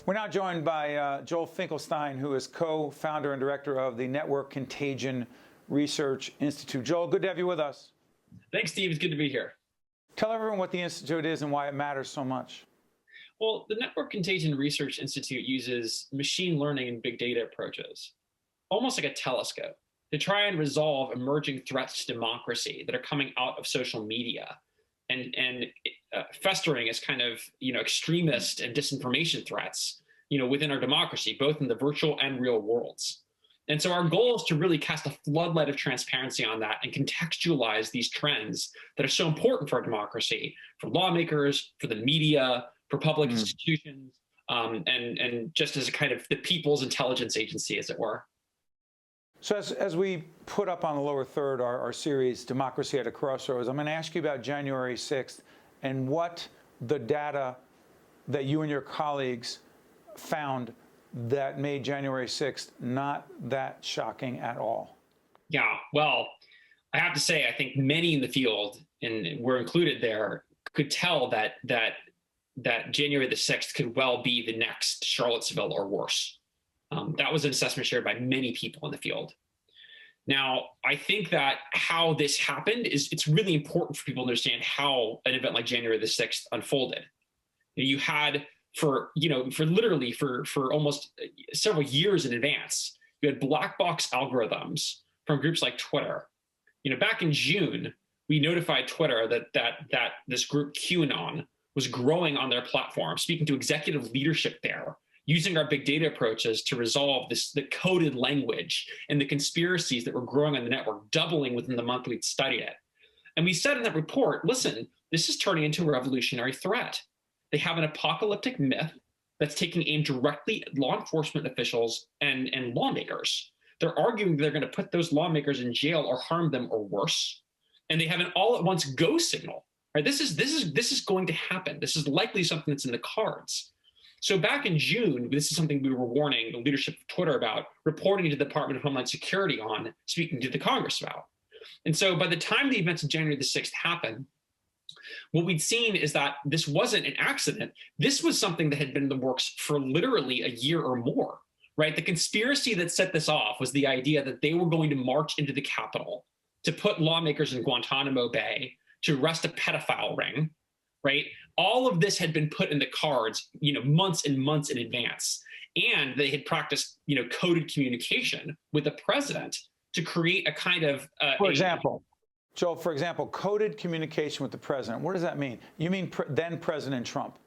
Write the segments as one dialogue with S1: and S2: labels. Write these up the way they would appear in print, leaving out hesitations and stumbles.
S1: We're now joined by Joel Finkelstein, who is co-founder and director of the Network Contagion Research Institute. Joel, good to have you with us.
S2: Thanks, Steve. It's good to be here.
S1: Tell everyone what the Institute is and why it matters so much.
S2: Well, the Network Contagion Research Institute uses machine learning and big data approaches, almost like a telescope, to try and resolve emerging threats to democracy that are coming out of social media and festering as kind of extremist and disinformation threats within our democracy, both in the virtual and real worlds. And so our goal is to really cast a floodlight of transparency on that and contextualize these trends that are so important for our democracy, for lawmakers, for the media, for public institutions, and just as a kind of the people's intelligence agency, as it were.
S1: So as we put up on the lower third our series, Democracy at a Crossroads, I'm going to ask you about January 6th and what the data that you and your colleagues found that made January 6th not that shocking at all.
S2: Yeah, well, I have to say, I think many in the field, and we're included there, could tell that January the 6th could well be the next Charlottesville or worse. That was an assessment shared by many people in the field. Now, I think that how this happened it's really important for people to understand how an event like January the 6th unfolded. You had for almost several years in advance, you had black box algorithms from groups like Twitter. Back in June, we notified Twitter that this group QAnon was growing on their platform, speaking to executive leadership there, using our big data approaches to resolve the coded language and the conspiracies that were growing on the network, doubling within the month we'd studied it. And we said in that report, listen, this is turning into a revolutionary threat. They have an apocalyptic myth that's taking aim directly at law enforcement officials and lawmakers. They're arguing they're going to put those lawmakers in jail or harm them or worse. And they have an all-at-once go signal. Right? This is going to happen. This is likely something that's in the cards. So back in June, this is something we were warning the leadership of Twitter about, reporting to the Department of Homeland Security on, speaking to the Congress about. And so by the time the events of January the 6th happened, what we'd seen is that this wasn't an accident. This was something that had been in the works for literally a year or more, right? The conspiracy that set this off was the idea that they were going to march into the Capitol to put lawmakers in Guantanamo Bay, to arrest a pedophile ring, right? All of this had been put in the cards, months and months in advance. And they had practiced, coded communication with the president to create a kind of...
S1: Joel, for example, coded communication with the president. What does that mean? You mean then President Trump?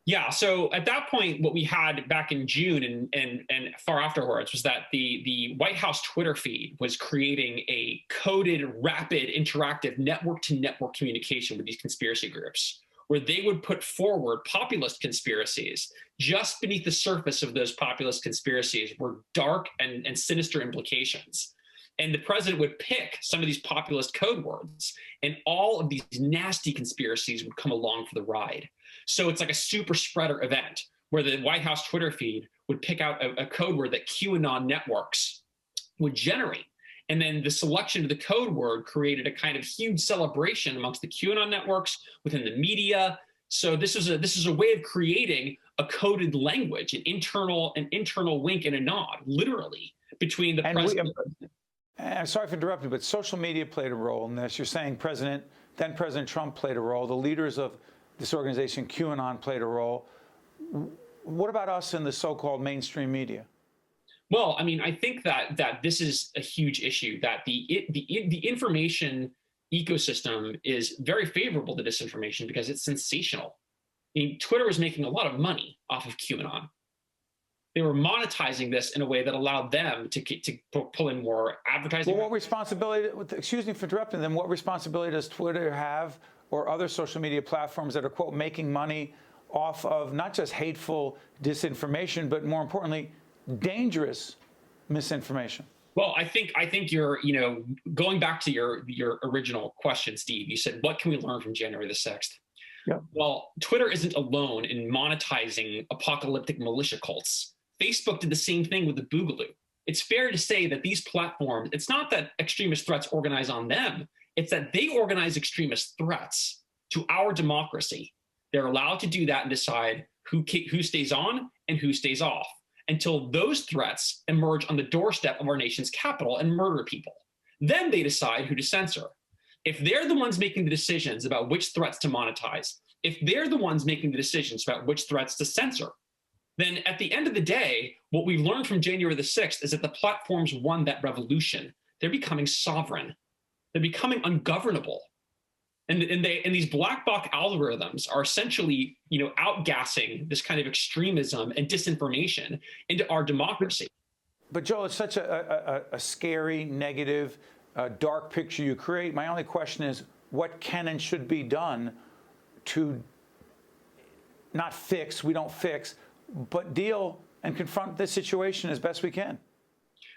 S2: Yeah. So at that point, what we had back in June and far afterwards was that the White House Twitter feed was creating a coded, rapid, interactive network-to-network communication with these conspiracy groups, where they would put forward populist conspiracies. Just beneath the surface of those populist conspiracies were dark and sinister implications. And the president would pick some of these populist code words, and all of these nasty conspiracies would come along for the ride. So it's like a super spreader event where the White House Twitter feed would pick out a code word that QAnon networks would generate. And then the selection of the code word created a kind of huge celebration amongst the QAnon networks, within the media. So this is a way of creating a coded language, an internal wink and a nod, literally, between the president.
S1: I'm sorry for interrupting, but social media played a role in this. You're saying then President Trump played a role. The leaders of this organization, QAnon, played a role. What about us in the so-called mainstream media?
S2: Well, I mean, I think that this is a huge issue, that the information ecosystem is very favorable to disinformation because it's sensational. I mean, Twitter was making a lot of money off of QAnon. They were monetizing this in a way that allowed them to pull in more advertising.
S1: Well, what responsibility, excuse me for interrupting them, what responsibility does Twitter have, or other social media platforms that are, quote, making money off of not just hateful disinformation, but more importantly, dangerous misinformation?
S2: Well, I think you're, going back to your original question, Steve, you said, what can we learn from January the 6th?
S1: Yep.
S2: Well, Twitter isn't alone in monetizing apocalyptic militia cults. Facebook did the same thing with the Boogaloo. It's fair to say that these platforms, it's not that extremist threats organize on them, it's that they organize extremist threats to our democracy. They're allowed to do that and decide who stays on and who stays off until those threats emerge on the doorstep of our nation's capital and murder people. Then they decide who to censor. If they're the ones making the decisions about which threats to monetize, if they're the ones making the decisions about which threats to censor, then at the end of the day, what we've learned from January the 6th is that the platforms won that revolution. They're becoming sovereign. They're becoming ungovernable. And these black box algorithms are essentially, outgassing this kind of extremism and disinformation into our democracy.
S1: But Joel, it's such a scary, negative, dark picture you create. My only question is, what can and should be done to not fix, we don't fix, but deal and confront this situation as best we can?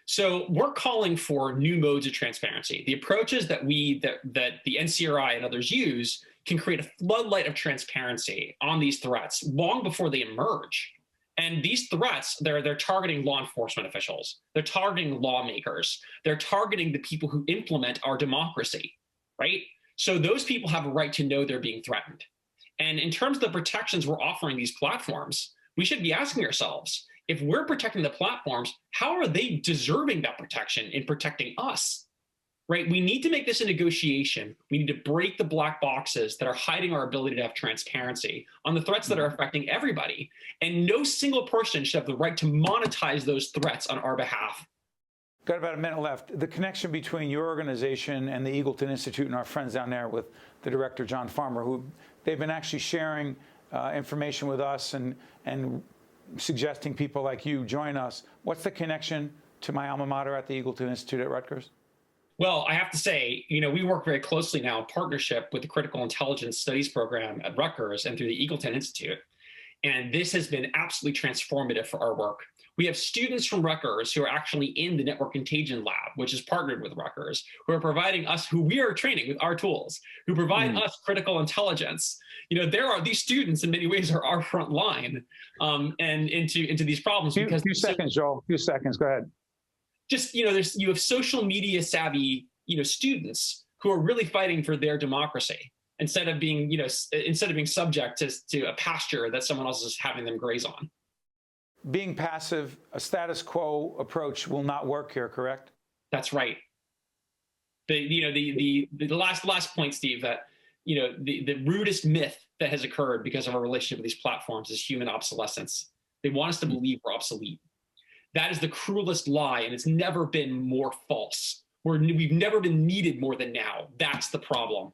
S2: So we're calling for new modes of transparency. The approaches that the NCRI and others use can create a floodlight of transparency on these threats long before they emerge. And these threats, they're targeting law enforcement officials. They're targeting lawmakers. They're targeting the people who implement our democracy, right? So those people have a right to know they're being threatened. And in terms of the protections we're offering these platforms, we should be asking ourselves, if we're protecting the platforms, how are they deserving that protection in protecting us, right? We need to make this a negotiation. We need to break the black boxes that are hiding our ability to have transparency on the threats that are affecting everybody. And no single person should have the right to monetize those threats on our behalf.
S1: Got about a minute left. The connection between your organization and the Eagleton Institute and our friends down there with the director, John Farmer, who they've been actually sharing information with us and suggesting people like you join us. What's the connection to my alma mater at the Eagleton Institute at Rutgers?
S2: Well, I have to say, we work very closely now in partnership with the Critical Intelligence Studies program at Rutgers and through the Eagleton Institute. And this has been absolutely transformative for our work. We have students from Rutgers who are actually in the Network Contagion Lab, which is partnered with Rutgers, who are providing us, who we are training with our tools, who provide us critical intelligence. These students in many ways are our front line and into these problems.
S1: Few seconds, Joel. Few seconds. Go ahead.
S2: Just, you have social media savvy, students who are really fighting for their democracy instead of being subject to a pasture that someone else is having them graze on.
S1: Being passive, a status quo approach will not work here, correct?
S2: That's right. The last point, Steve, that the rudest myth that has occurred because of our relationship with these platforms is human obsolescence. They want us to believe we're obsolete. That is the cruelest lie, and it's never been more false. We've never been needed more than now. That's the problem.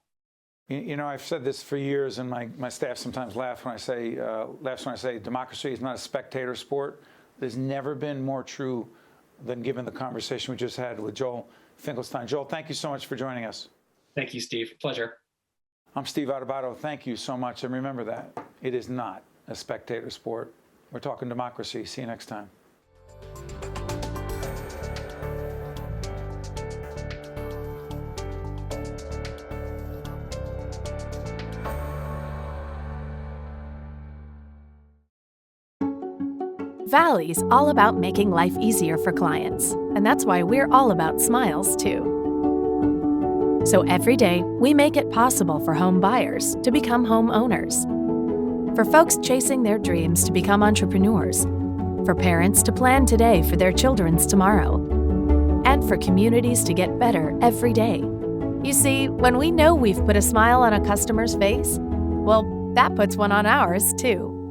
S1: I've said this for years, and my staff sometimes laughs when I say democracy is not a spectator sport. There's never been more true than given the conversation we just had with Joel Finkelstein. Joel, thank you so much for joining us.
S2: Thank you, Steve. Pleasure.
S1: I'm Steve Adubato. Thank you so much, and remember that it is not a spectator sport. We're talking democracy. See you next time.
S3: Valley's all about making life easier for clients, and that's why we're all about smiles, too. So every day, we make it possible for home buyers to become homeowners, for folks chasing their dreams to become entrepreneurs, for parents to plan today for their children's tomorrow, and for communities to get better every day. You see, when we know we've put a smile on a customer's face, well, that puts one on ours, too.